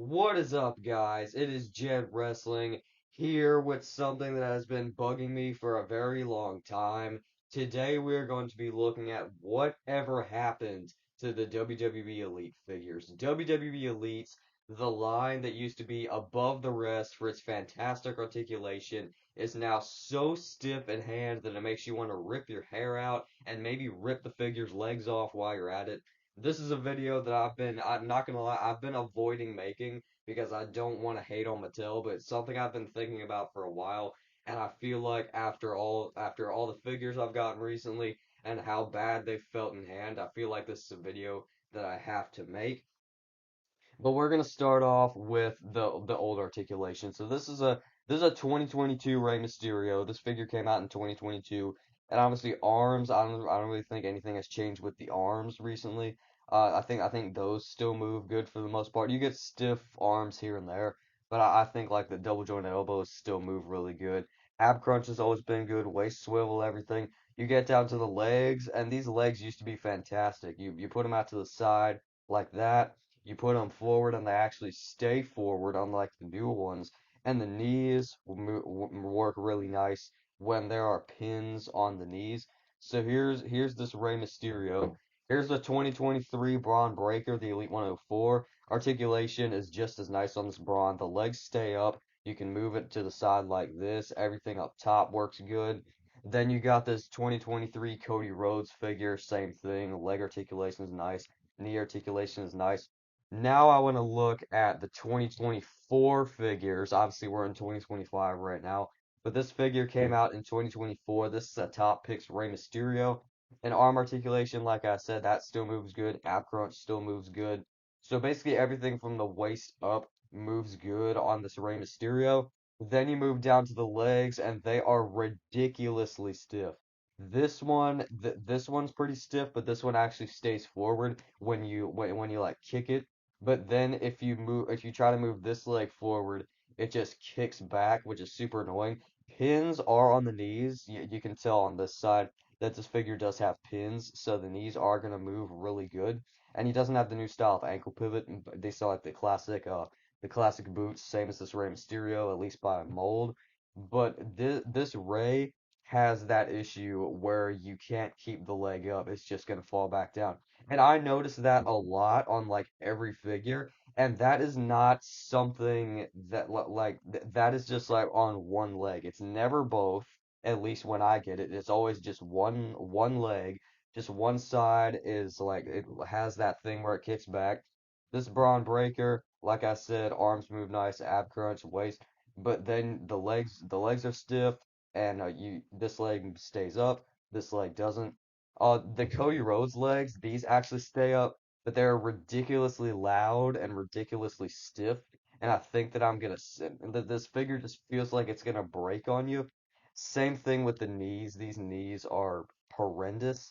What is up, guys? It is Jed Wrestling here with something that has been bugging me for a very long time. Today, we're going to be looking at whatever happened to the WWE Elite figures. WWE Elite, the line that used to be above the rest for its fantastic articulation, is now so stiff in hand that it makes you want to rip your hair out and maybe rip the figure's legs off while you're at it. This is a video that I'm not gonna lie, I've been avoiding making because I don't want to hate on Mattel, but it's something I've been thinking about for a while, and I feel like after all the figures I've gotten recently and how bad they felt in hand, I feel like this is a video that I have to make. But we're gonna start off with the old articulation. So this is a 2022 Rey Mysterio. This figure came out in 2022, and obviously arms. I don't really think anything has changed with the arms recently. I think those still move good for the most part. You get stiff arms here and there, but I think like the double jointed elbows still move really good. Ab crunch has always been good. Waist swivel, everything. You get down to the legs, and these legs used to be fantastic. You put them out to the side like that, you put them forward and they actually stay forward, unlike the new ones. And the knees work really nice when there are pins on the knees. So here's this Rey Mysterio. Here's the 2023 Braun Breaker, the Elite 104. Articulation is just as nice on this Braun. The legs stay up. You can move it to the side like this. Everything up top works good. Then you got this 2023 Cody Rhodes figure, same thing. Leg articulation is nice. Knee articulation is nice. Now I want to look at the 2024 figures. Obviously, we're in 2025 right now, but this figure came out in 2024. This is a top picks Rey Mysterio. And arm articulation, like I said, that still moves good. Ab crunch still moves good. So basically, everything from the waist up moves good on this Rey Mysterio. Then you move down to the legs, and they are ridiculously stiff. This one's pretty stiff, but this one actually stays forward when you like kick it. But then if you try to move this leg forward, it just kicks back, which is super annoying. Pins are on the knees. You can tell on this side that this figure does have pins, so the knees are gonna move really good. And he doesn't have the new style of ankle pivot. But they still have the classic boots, same as this Rey Mysterio, at least by mold. But this Rey has that issue where you can't keep the leg up. It's just gonna fall back down. And I notice that a lot on like every figure, and that is not something that that is just like on one leg. It's never both, at least when I get it. It's always just one leg. Just one side is like it has that thing where it kicks back. This Braun Breaker, like I said, arms move nice, ab crunch, waist, but then the legs are stiff, and you this leg stays up, this leg doesn't. The Cody Rhodes legs, these actually stay up, but they're ridiculously loud and ridiculously stiff. And I think that I'm gonna sit, that this figure just feels like it's gonna break on you. Same thing with the knees. These knees are horrendous.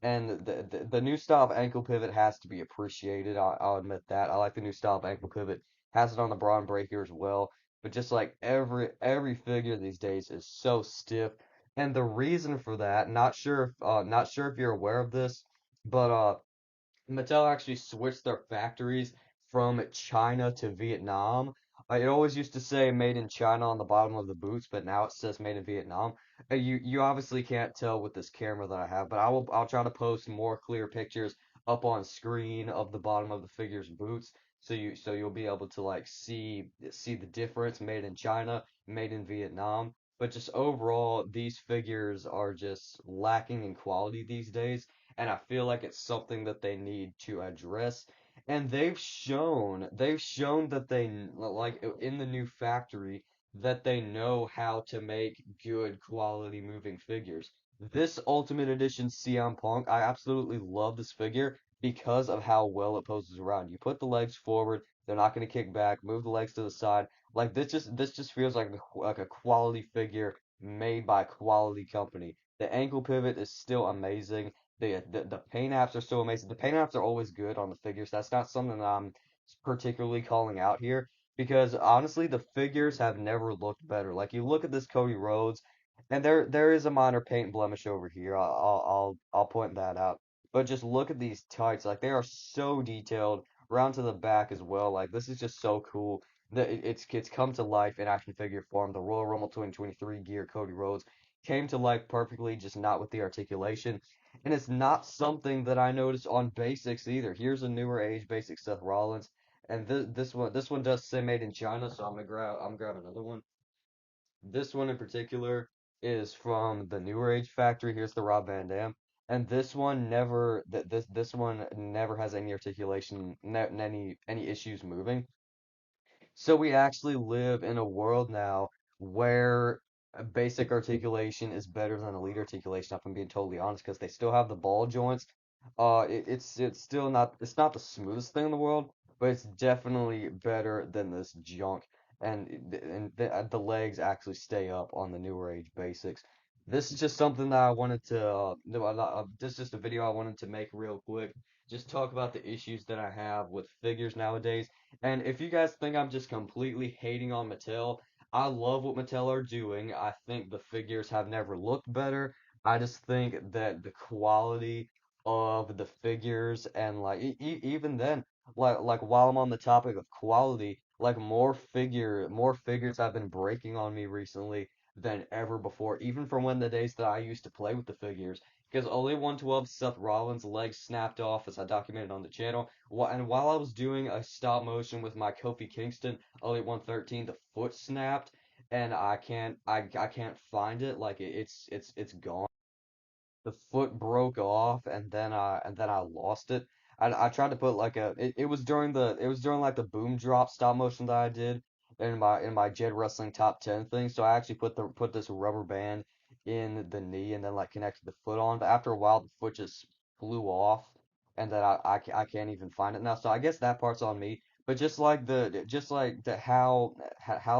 And the new style of ankle pivot has to be appreciated. I'll admit that. I like the new style of ankle pivot. Has it on the Braun Breaker as well. But just like every figure these days is so stiff. And the reason for that, not sure if you're aware of this, but Mattel actually switched their factories from China to Vietnam. It always used to say made in China on the bottom of the boots, but now it says made in Vietnam. You obviously can't tell with this camera that I have, but I'll try to post more clear pictures up on screen of the bottom of the figure's boots, so you'll be able to like see the difference, made in China, made in Vietnam. But just overall, these figures are just lacking in quality these days, and I feel like it's something that they need to address. And they've shown that like in the new factory that they know how to make good quality moving figures. This Ultimate Edition CM Punk, I absolutely love this figure because of how well it poses around. You put the legs forward, they're not going to kick back, move the legs to the side. Like this just feels like a quality figure made by quality company. The ankle pivot is still amazing. The paint apps are so amazing. The paint apps are always good on the figures. That's not something that I'm particularly calling out here because honestly, the figures have never looked better. Like you look at this Cody Rhodes, and there is a minor paint blemish over here. I'll point that out. But just look at these tights. Like they are so detailed, around to the back as well. Like this is just so cool that it's come to life in action figure form. The Royal Rumble 2023 gear Cody Rhodes came to life perfectly, just not with the articulation. And it's not something that I noticed on basics either. Here's a newer age basic Seth Rollins, and this one does say made in China, so I'm gonna grab another one. This one in particular is from the Newer Age factory. Here's the Rob Van Dam, and this one never this one never has any articulation, any issues moving. So we actually live in a world now where basic articulation is better than elite articulation, if I'm being totally honest, because they still have the ball joints. It's still not it's not the smoothest thing in the world, but it's definitely better than this junk. And the legs actually stay up on the newer age basics. This is just something that I wanted to no, this is just a video I wanted to make real quick. Just talk about the issues that I have with figures nowadays, and if you guys think I'm just completely hating on Mattel, I love what Mattel are doing. I think the figures have never looked better. I just think that the quality of the figures and like even then, like while I'm on the topic of quality, like more figures have been breaking on me recently than ever before, even from when the days that I used to play with the figures. Because only 112 Seth Rollins' legs snapped off, as I documented on the channel. And while I was doing a stop motion with my Kofi Kingston Elite 113, the foot snapped, and I can't find it. Like it's gone. The foot broke off, and then I lost it. I tried to put like it was during like the boom drop stop motion that I did in my Jed Wrestling top 10 thing. So I actually put this rubber band in the knee and then like connected the foot on. But after a while, the foot just flew off, and then I can't even find it now. So I guess that part's on me. But just like the how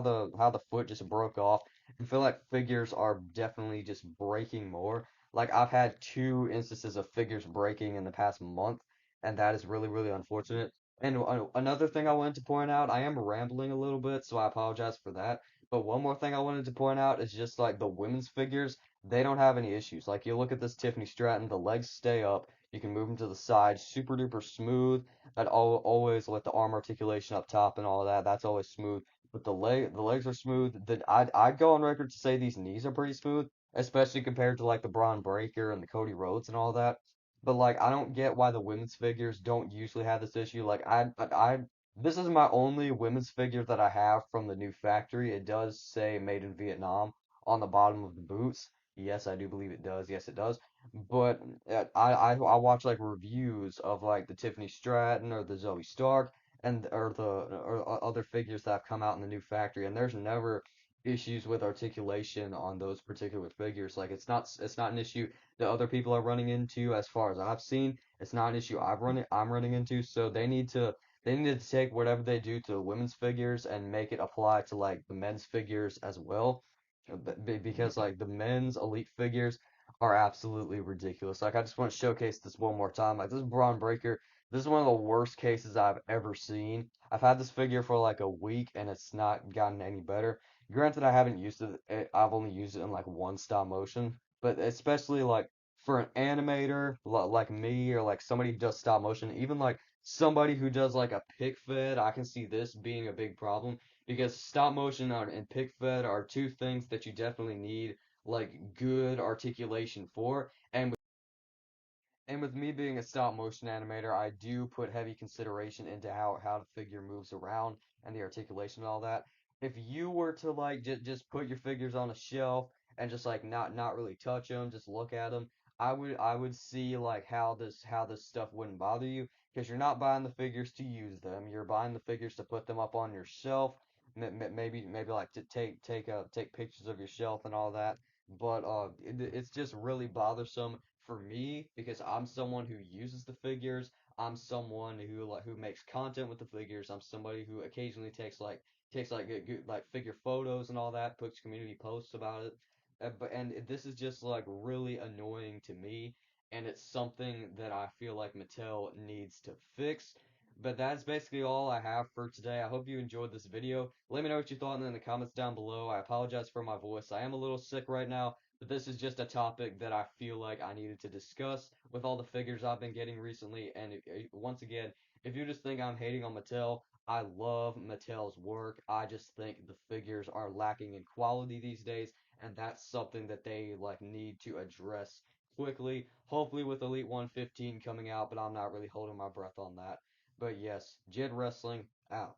the foot just broke off, I feel like figures are definitely just breaking more. Like I've had two instances of figures breaking in the past month, and that is really, really unfortunate. And another thing I wanted to point out, I am rambling a little bit, so I apologize for that. But one more thing I wanted to point out is just like the women's figures, they don't have any issues. Like you look at this Tiffany Stratton, the legs stay up, you can move them to the side, super duper smooth. That always with the arm articulation up top and all of that, that's always smooth. But the legs are smooth. I'd go on record to say these knees are pretty smooth, especially compared to like the Braun Breaker and the Cody Rhodes and all that. But like, I don't get why the women's figures don't usually have this issue. Like, this is my only women's figure that I have from the new factory. It does say made in Vietnam on the bottom of the boots. Yes, I do believe it does. Yes, it does. But I watch like reviews of like the Tiffany Stratton or the Zoe Stark and or other figures that have come out in the new factory, and there's never issues with articulation on those particular figures. Like it's not an issue that other people are running into as far as I've seen. It's not an issue I'm running into. So they need to take whatever they do to the women's figures and make it apply to like the men's figures as well. Because like the men's elite figures are absolutely ridiculous. Like I just want to showcase this one more time. Like this Braun Breaker, this is one of the worst cases I've ever seen. I've had this figure for like a week and it's not gotten any better. Granted, I haven't used it. I've only used it in like one stop motion, but especially like for an animator like me or like somebody who does stop motion, even like somebody who does like a pick fed, I can see this being a big problem because stop motion and pick fed are two things that you definitely need like good articulation for. And with me being a stop motion animator, I do put heavy consideration into how the figure moves around and the articulation and all that. If you were to like just put your figures on a shelf and just like not really touch them, just look at them, I would see like how this stuff wouldn't bother you because you're not buying the figures to use them. You're buying the figures to put them up on your shelf. Maybe like to take pictures of your shelf and all that. But it's just really bothersome for me because I'm someone who uses the figures. I'm someone who makes content with the figures. I'm somebody who occasionally takes like good, like figure photos and all that, puts community posts about it. But this is just like really annoying to me, and it's something that I feel like Mattel needs to fix. But that's basically all I have for today. I hope you enjoyed this video. Let me know what you thought in the comments down below. I apologize for my voice. I am a little sick right now, but this is just a topic that I feel like I needed to discuss with all the figures I've been getting recently. And once again, If you just think I'm hating on Mattel, I love Mattel's work. I just think the figures are lacking in quality these days, and that's something that they like need to address quickly. Hopefully with Elite 115 coming out, but I'm not really holding my breath on that. But yes, Jed Wrestling out.